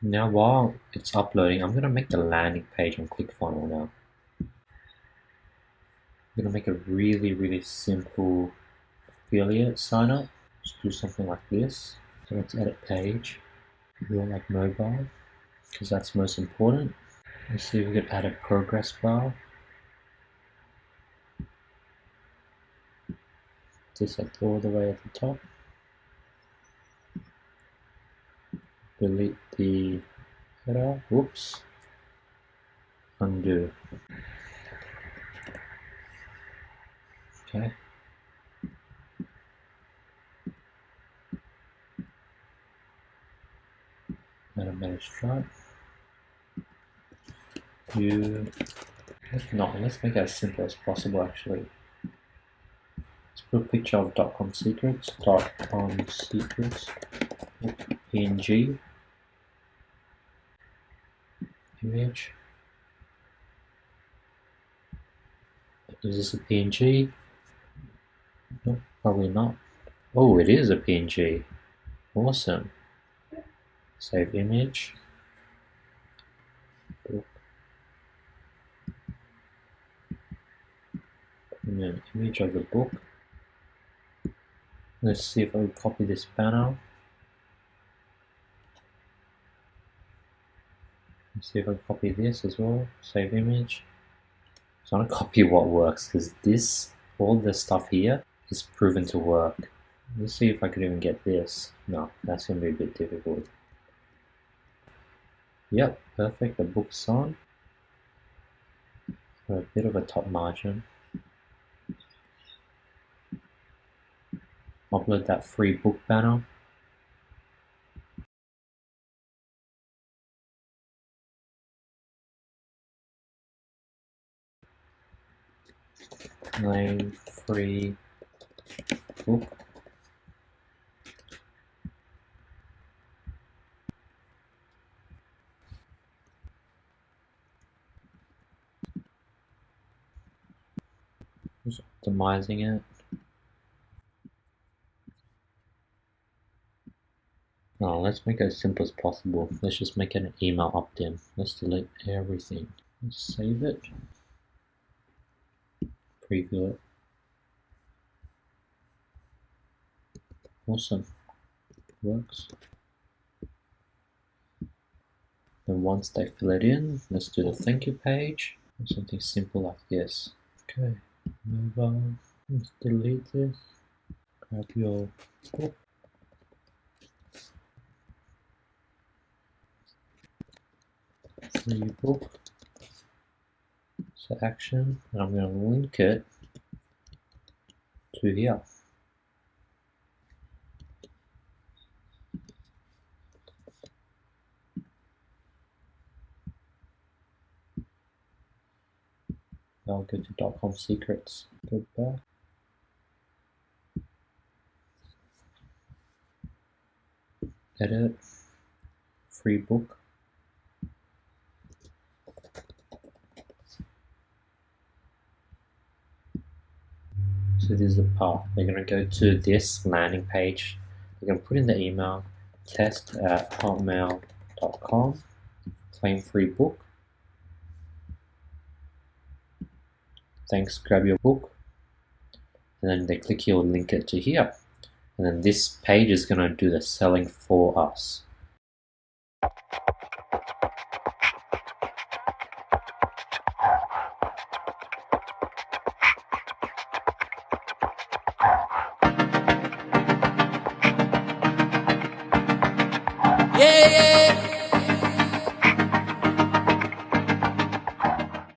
Now while it's uploading, I'm going to make the landing page on ClickFunnels now. I'm going to make a really simple affiliate sign up. Just do something like this. So let's edit page. We want like mobile because that's most important. Let's see if we can add a progress bar. This up all the way at the top. Delete the header. Whoops. Undo. Okay. Add a meta stripe. Let's make it as simple as possible actually. Let's put a picture of .com secrets, PNG, image. Is this a PNG? No, probably not. Oh, it is a PNG. Awesome. Save image. Book. And then image of the book. Let's see if I can copy this banner. Let's see if I can copy this as well. Save image. So I'm gonna copy what works because all this stuff here is proven to work. Let's see if I could even get this. No, that's gonna be a bit difficult. Yep, perfect. The book's on. Got a bit of a top margin. Upload that free book banner. Name free book. Just optimizing it. Oh, let's make it as simple as possible. Let's just make it an email opt-in. Let's delete everything. Let's save it. Preview it. Awesome. Works. Then once they fill it in, let's do the thank you page. Something simple like this. Okay. Move on. Let's delete this. Grab your book. Free book. So action, and I'm going to link it to here. I'll go to .com secrets. Go back. Edit. Free book. So this is the path. They're going to go to this landing page. They're going to put in the email test@hotmail.com. Claim free book. Thanks, grab your book. And then they click here, link it to here. And then this page is going to do the selling for us. Yeah, yeah.